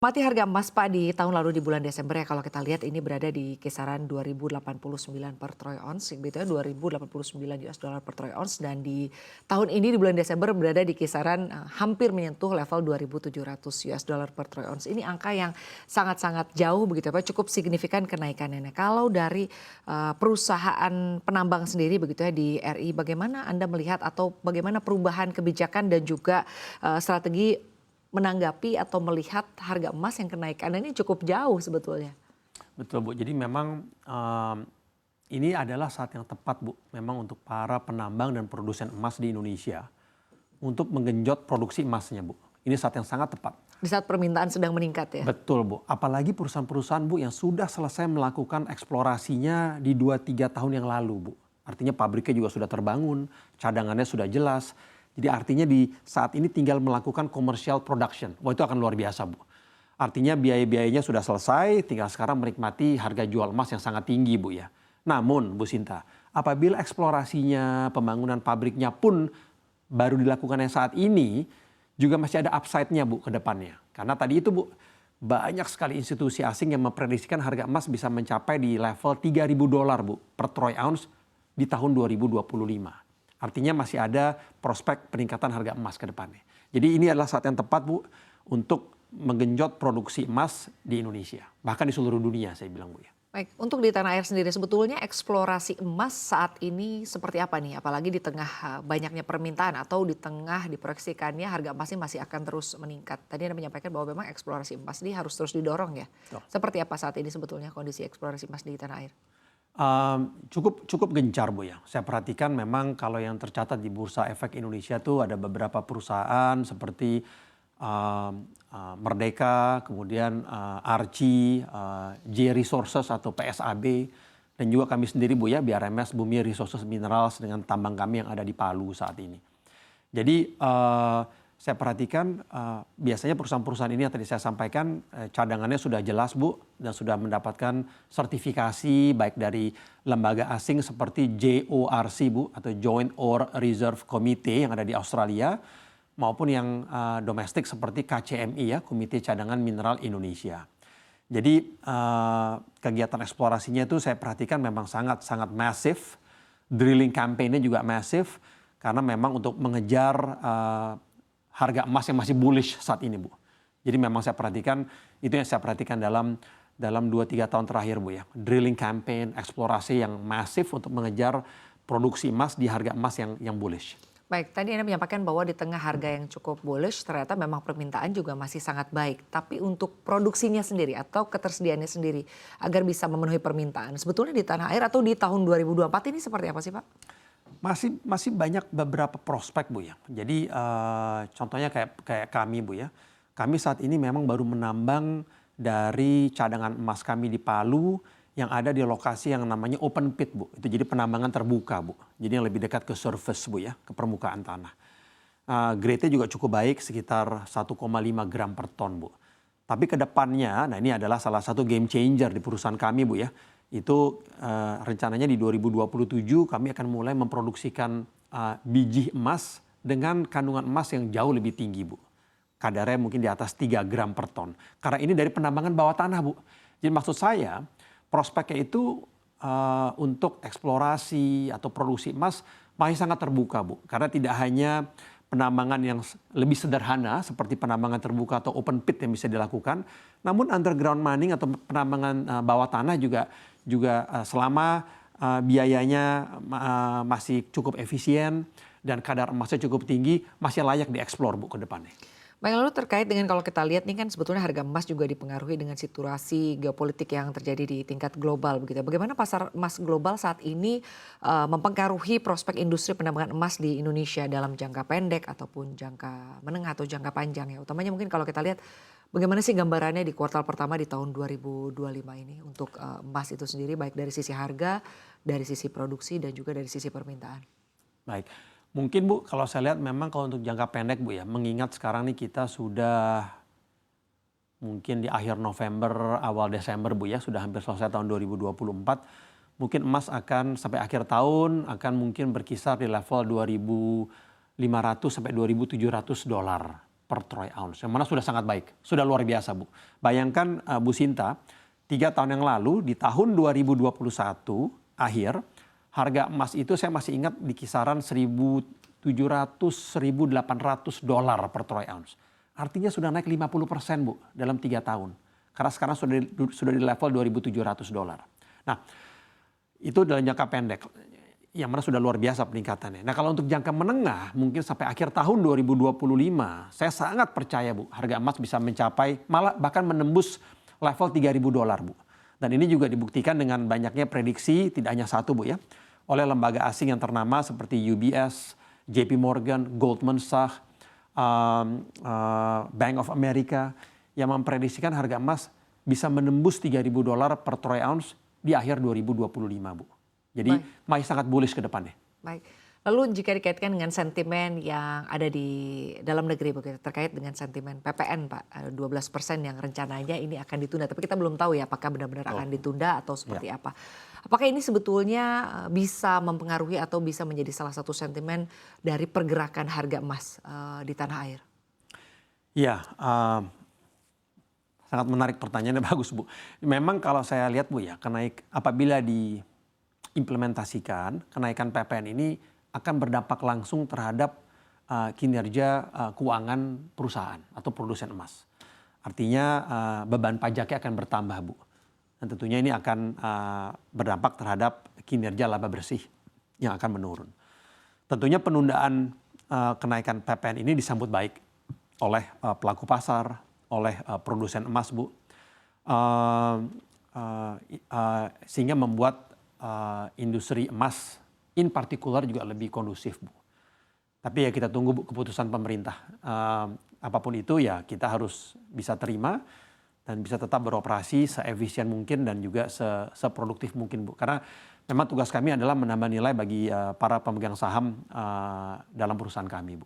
Mati harga emas Pak di tahun lalu di bulan Desember ya kalau kita lihat ini berada di kisaran 2089 per troy ounce gitu ya 2089 US dollar per troy ounce dan di tahun ini di bulan Desember berada di kisaran hampir menyentuh level 2700 US dollar per troy ounce. Ini angka yang sangat-sangat jauh begitu ya Pak, cukup signifikan kenaikannya. Nah, kalau dari perusahaan penambang sendiri begitu ya di RI, bagaimana Anda melihat atau bagaimana perubahan kebijakan dan juga strategi menanggapi atau melihat harga emas yang kenaikannya ini cukup jauh sebetulnya? Betul Bu, jadi memang ini adalah saat yang tepat Bu, memang untuk para penambang dan produsen emas di Indonesia untuk menggenjot produksi emasnya Bu. Ini saat yang sangat tepat. Di saat permintaan sedang meningkat ya? Betul Bu, apalagi perusahaan-perusahaan Bu yang sudah selesai melakukan eksplorasinya di 2-3 tahun yang lalu Bu. Artinya pabriknya juga sudah terbangun, cadangannya sudah jelas. Jadi artinya di saat ini tinggal melakukan commercial production. Wah itu akan luar biasa Bu. Artinya biaya-biayanya sudah selesai, tinggal sekarang menikmati harga jual emas yang sangat tinggi Bu ya. Namun Bu Sinta, apabila eksplorasinya, pembangunan pabriknya pun baru dilakukan yang saat ini, juga masih ada upside-nya Bu ke depannya. Karena tadi itu Bu, banyak sekali institusi asing yang memprediksikan harga emas bisa mencapai di level $3.000 Bu per troy ounce di tahun 2025. Artinya masih ada prospek peningkatan harga emas ke depannya. Jadi ini adalah saat yang tepat Bu untuk menggenjot produksi emas di Indonesia. Bahkan di seluruh dunia saya bilang Bu ya. Baik, untuk di tanah air sendiri sebetulnya eksplorasi emas saat ini seperti apa nih? Apalagi di tengah banyaknya permintaan atau di tengah diproyeksikannya harga emas ini masih akan terus meningkat. Tadi Anda menyampaikan bahwa memang eksplorasi emas ini harus terus didorong ya. Seperti apa saat ini sebetulnya kondisi eksplorasi emas di tanah air? Cukup gencar Bu ya. Saya perhatikan memang kalau yang tercatat di Bursa Efek Indonesia tuh ada beberapa perusahaan seperti Merdeka, kemudian Archie, J Resources atau PSAB, dan juga kami sendiri Bu ya, BRMS Bumi Resources Minerals dengan tambang kami yang ada di Palu saat ini. Jadi saya perhatikan biasanya perusahaan-perusahaan ini yang tadi saya sampaikan cadangannya sudah jelas Bu dan sudah mendapatkan sertifikasi baik dari lembaga asing seperti JORC Bu atau Joint Ore Reserve Committee yang ada di Australia maupun yang domestik seperti KCMI ya, Komite Cadangan Mineral Indonesia. Jadi kegiatan eksplorasinya itu saya perhatikan memang sangat masif, drilling campaign-nya juga masif karena memang untuk mengejar harga emas yang masih bullish saat ini Bu. Jadi memang saya perhatikan, itu yang saya perhatikan dalam 2-3 tahun terakhir Bu ya. Drilling campaign, eksplorasi yang masif untuk mengejar produksi emas di harga emas yang bullish. Baik, tadi Anda menyampaikan bahwa di tengah harga yang cukup bullish ternyata memang permintaan juga masih sangat baik. Tapi untuk produksinya sendiri atau ketersediaannya sendiri agar bisa memenuhi permintaan, sebetulnya di tanah air atau di tahun 2024 ini seperti apa sih Pak? Masih banyak beberapa prospek Bu ya. Jadi contohnya kayak kami Bu ya. Kami saat ini memang baru menambang dari cadangan emas kami di Palu yang ada di lokasi yang namanya open pit Bu. Itu jadi penambangan terbuka Bu. Jadi yang lebih dekat ke surface Bu ya, ke permukaan tanah. Grade-nya juga cukup baik sekitar 1,5 gram per ton Bu. Tapi ke depannya, nah ini adalah salah satu game changer di perusahaan kami Bu ya. Itu rencananya di 2027 kami akan mulai memproduksikan biji emas dengan kandungan emas yang jauh lebih tinggi Bu. Kadarnya mungkin di atas 3 gram per ton. Karena ini dari penambangan bawah tanah Bu. Jadi maksud saya prospeknya itu untuk eksplorasi atau produksi emas masih sangat terbuka Bu. Karena tidak hanya penambangan yang lebih sederhana seperti penambangan terbuka atau open pit yang bisa dilakukan. Namun underground mining atau penambangan bawah tanah juga selama biayanya masih cukup efisien dan kadar emasnya cukup tinggi masih layak dieksplor Bu ke depannya. Baik, lalu terkait dengan kalau kita lihat nih kan sebetulnya harga emas juga dipengaruhi dengan situasi geopolitik yang terjadi di tingkat global begitu. Bagaimana pasar emas global saat ini mempengaruhi prospek industri penambangan emas di Indonesia dalam jangka pendek ataupun jangka menengah atau jangka panjang ya. Utamanya mungkin kalau kita lihat bagaimana sih gambarannya di kuartal pertama di tahun 2025 ini untuk emas itu sendiri baik dari sisi harga, dari sisi produksi dan juga dari sisi permintaan. Baik. Mungkin Bu, kalau saya lihat memang kalau untuk jangka pendek Bu ya, mengingat sekarang nih kita sudah mungkin di akhir November, awal Desember Bu ya, sudah hampir selesai tahun 2024. Mungkin emas akan sampai akhir tahun akan mungkin berkisar di level 2.500 sampai $2.700 per troy ounce. Yang mana sudah sangat baik, sudah luar biasa Bu. Bayangkan Bu Sinta, 3 tahun yang lalu di tahun 2021 akhir, harga emas itu saya masih ingat di kisaran 1.700-1.800 dolar per troy ounce. Artinya sudah naik 50% Bu dalam 3 tahun. Karena sekarang sudah di level 2.700 dolar. Nah, itu dalam jangka pendek. Yang mana sudah luar biasa peningkatannya. Nah kalau untuk jangka menengah mungkin sampai akhir tahun 2025 saya sangat percaya Bu harga emas bisa mencapai malah bahkan menembus level 3.000 dolar Bu. Dan ini juga dibuktikan dengan banyaknya prediksi tidak hanya satu Bu ya. Oleh lembaga asing yang ternama seperti UBS, JP Morgan, Goldman Sachs, Bank of America yang memprediksikan harga emas bisa menembus 3.000 dolar per troy ounce di akhir 2025 Bu. Jadi masih sangat bullish ke depannya. Baik. Lalu jika dikaitkan dengan sentimen yang ada di dalam negeri begitu terkait dengan sentimen PPN Pak 12% yang rencananya ini akan ditunda. Tapi kita belum tahu ya apakah benar-benar akan ditunda atau seperti apa. Apakah ini sebetulnya bisa mempengaruhi atau bisa menjadi salah satu sentimen dari pergerakan harga emas di tanah air? Iya, sangat menarik pertanyaannya bagus Bu. Memang kalau saya lihat Bu ya, apabila diimplementasikan kenaikan PPN ini akan berdampak langsung terhadap kinerja keuangan perusahaan atau produsen emas. Artinya beban pajaknya akan bertambah Bu. Dan tentunya ini akan berdampak terhadap kinerja laba bersih yang akan menurun. Tentunya penundaan kenaikan PPN ini disambut baik oleh pelaku pasar, oleh produsen emas Bu. Sehingga membuat industri emas in particular juga lebih kondusif Bu. Tapi ya kita tunggu Bu keputusan pemerintah. Apapun itu ya kita harus bisa terima dan bisa tetap beroperasi seefisien mungkin dan juga seproduktif mungkin Bu. Karena memang tugas kami adalah menambah nilai bagi para pemegang saham dalam perusahaan kami Bu.